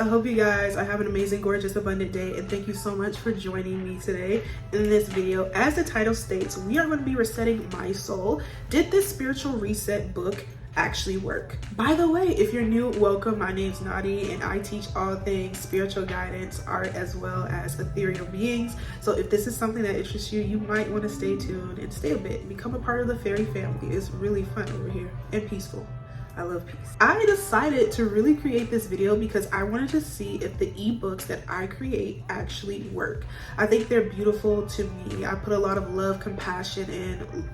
I hope you guys are having an amazing, gorgeous, abundant day, and thank you so much for joining me today in this video. As the title states, we are going to be resetting my soul. Did this spiritual reset book actually work? By the way, if you're new, welcome. My name's Nadi and I teach all things spiritual guidance, art, as well as ethereal beings. So if this is something that interests you, you might want to stay tuned and stay a bit, become a part of the fairy family. It's really fun over here and peaceful. I love peace. I decided to really create this video because I wanted to see if the ebooks that I create actually work. I think they're beautiful to me. I put a lot of love, compassion, and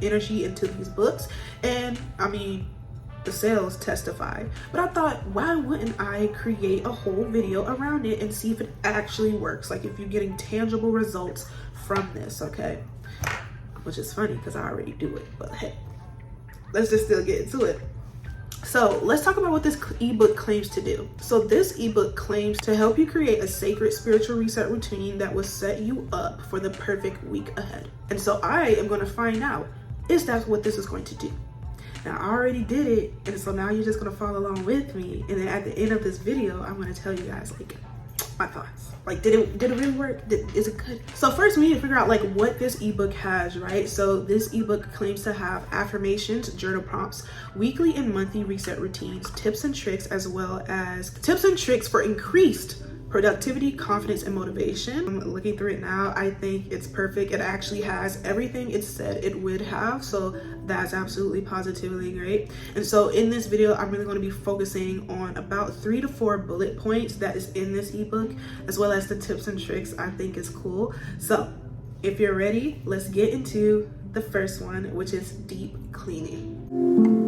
energy into these books, and I mean the sales testify. But I thought, why wouldn't I create a whole video around it and see if it actually works, like if you're getting tangible results from this, okay? Which is funny because I already do it, but hey, let's just still get into it. So let's talk about what this ebook claims to do. So this ebook claims to help you create a sacred spiritual reset routine that will set you up for the perfect week ahead. And so I am going to find out, is that what this is going to do? Now I already did it, and so now you're just going to follow along with me, and then at the end of this video I'm going to tell you guys like my thoughts. Like, did it really work? Is it good? So first we need to figure out like what this ebook has, right? So this ebook claims to have affirmations, journal prompts, weekly and monthly reset routines, tips and tricks, as well as tips and tricks for increased productivity, confidence, and motivation. I'm looking through it now. I think it's perfect. It actually has everything it said it would have, so that's absolutely positively great. And so in this video, I'm really going to be focusing on about 3 to 4 bullet points that is in this ebook, as well as the tips and tricks I think is cool. So if you're ready, let's get into the first one, which is deep cleaning.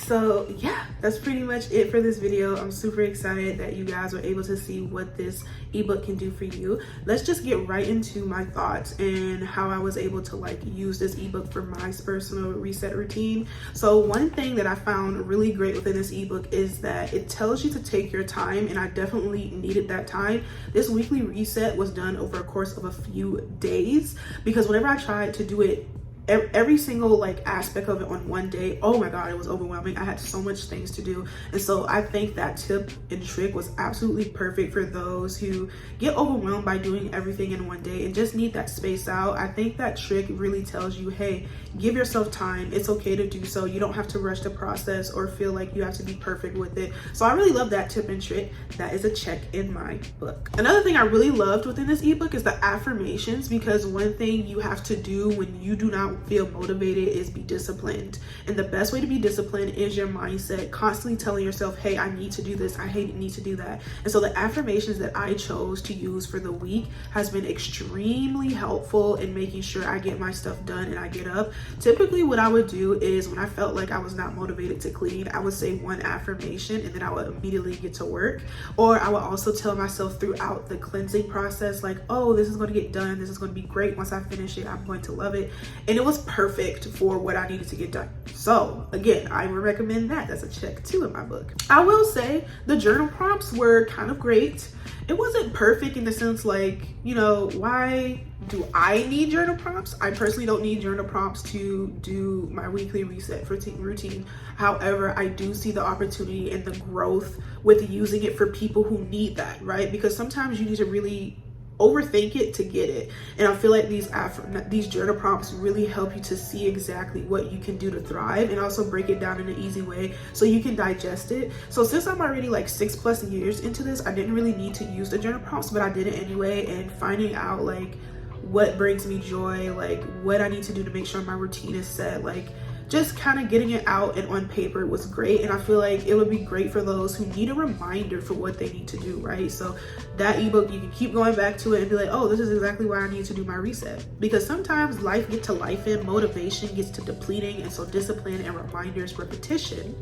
So yeah, that's pretty much it for this video. I'm super excited that you guys were able to see what this ebook can do for you. Let's just get right into my thoughts and how I was able to like use this ebook for my personal reset routine. So one thing that I found really great within this ebook is that it tells you to take your time, and I definitely needed that time. This weekly reset was done over a course of a few days, because whenever I tried to do it every single like aspect of it on one day, oh my god, it was overwhelming. I had so much things to do. And so I think that tip and trick was absolutely perfect for those who get overwhelmed by doing everything in one day and just need that space out. I think that trick really tells you, hey, give yourself time. It's okay to do so. You don't have to rush the process or feel like you have to be perfect with it. So I really love that tip and trick. That is a check in my book. Another thing I really loved within this ebook is the affirmations, because one thing you have to do when you do not feel motivated is be disciplined. And the best way to be disciplined is your mindset, constantly telling yourself, hey, I need to do this, I need to do that. And so the affirmations that I chose to use for the week has been extremely helpful in making sure I get my stuff done and I get up. Typically what I would do is when I felt like I was not motivated to clean, I would say one affirmation and then I would immediately get to work. Or I would also tell myself throughout the cleansing process, like, oh, this is going to get done, this is going to be great. Once I finish it, I'm going to love it. And it was perfect for what I needed to get done. So again, I would recommend that. That's a check too in my book. I will say the journal prompts were kind of great. It wasn't perfect in the sense like, you know, why do I need journal prompts? I personally don't need journal prompts to do my weekly reset routine. However, I do see the opportunity and the growth with using it for people who need that, right? Because sometimes you need to really overthink it to get it. And I feel like these journal prompts really help you to see exactly what you can do to thrive and also break it down in an easy way so you can digest it. So since I'm already like 6+ years into this, I didn't really need to use the journal prompts, but I did it anyway. And finding out like what brings me joy, like what I need to do to make sure my routine is set, like just kind of getting it out and on paper was great. And I feel like it would be great for those who need a reminder for what they need to do, right? So that ebook, you can keep going back to it and be like, oh, this is exactly why I need to do my reset. Because sometimes life gets to life and motivation gets to depleting. And so discipline and reminders, repetition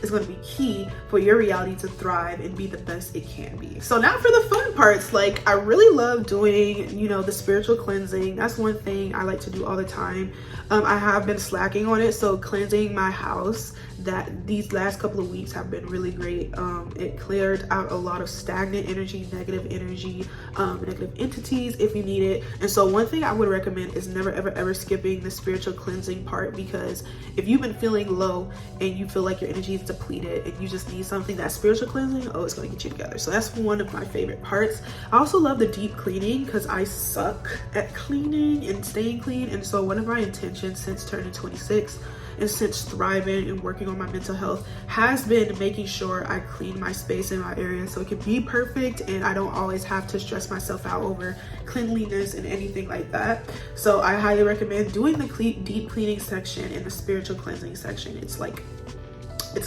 is going to be key for your reality to thrive and be the best it can be. So now for the fun parts, like I really love doing, you know, the spiritual cleansing. That's one thing I like to do all the time. I have been slacking on it. So cleansing my house, that these last couple of weeks have been really great. It cleared out a lot of stagnant energy, negative entities if you need it. And so one thing I would recommend is never ever skipping the spiritual cleansing part, because if you've been feeling low and you feel like your energy is depleted and you just need something, that spiritual cleansing, oh, it's going to get you together. So that's one of my favorite parts. I also love the deep cleaning because I suck at cleaning and staying clean. And so one of my intentions since turning 26 and since thriving and working on my mental health has been making sure I clean my space in my area so it can be perfect and I don't always have to stress myself out over cleanliness and anything like that. So I highly recommend doing the deep cleaning section and the spiritual cleansing section. It's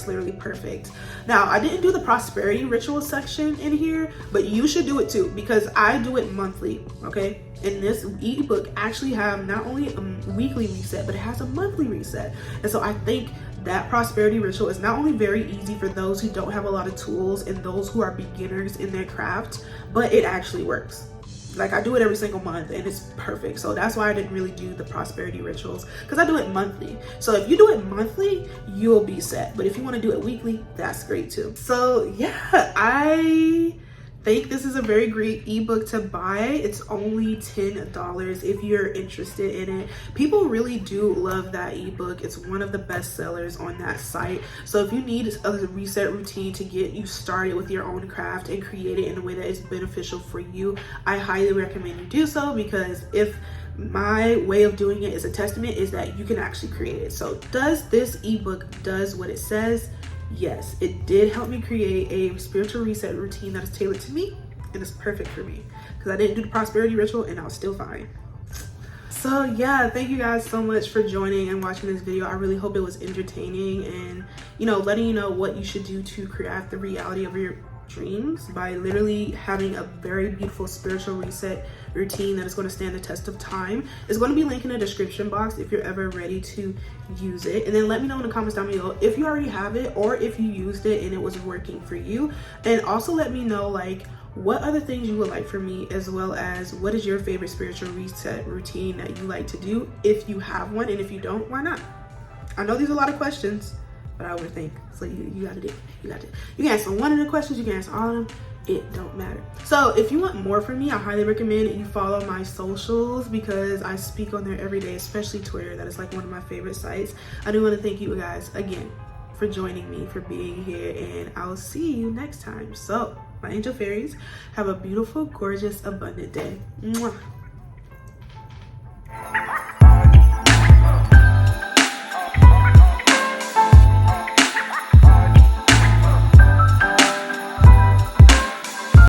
literally perfect. Now, I didn't do the prosperity ritual section in here, but you should do it too, because I do it monthly, okay? And this ebook actually have not only a weekly reset, but it has a monthly reset. And so I think that prosperity ritual is not only very easy for those who don't have a lot of tools and those who are beginners in their craft, but it actually works. Like I do it every single month and it's perfect. So that's why I didn't really do the prosperity rituals, because I do it monthly. So if you do it monthly, you'll be set. But if you want to do it weekly, that's great too. So yeah, I think this is a very great ebook to buy. It's only $10 if you're interested in it. People really do love that ebook. It's one of the best sellers on that site. So if you need a reset routine to get you started with your own craft and create it in a way that is beneficial for you, I highly recommend you do so, because if my way of doing it is a testament, is that you can actually create it. So does this ebook does what it says? Yes, it did help me create a spiritual reset routine that is tailored to me, and it's perfect for me because I didn't do the prosperity ritual and I was still fine. So yeah, thank you guys so much for joining and watching this video. I really hope it was entertaining and, you know, letting you know what you should do to create the reality of your dreams by literally having a very beautiful spiritual reset routine that is going to stand the test of time. It's going to be linked in the description box if you're ever ready to use it. And then let me know in the comments down below if you already have it or if you used it and it was working for you. And also let me know like what other things you would like from me, as well as what is your favorite spiritual reset routine that you like to do if you have one, and if you don't, why not? I know these are a lot of questions, but I overthink. So you gotta do. You can answer one of the questions, you can answer all of them. it don't matter. So if you want more from me, I highly recommend you follow my socials because I speak on there every day, especially Twitter. That is like one of my favorite sites. I do want to thank you guys again for joining me, for being here, and I'll see you next time. So my angel fairies, have a beautiful, gorgeous, abundant day. Mwah.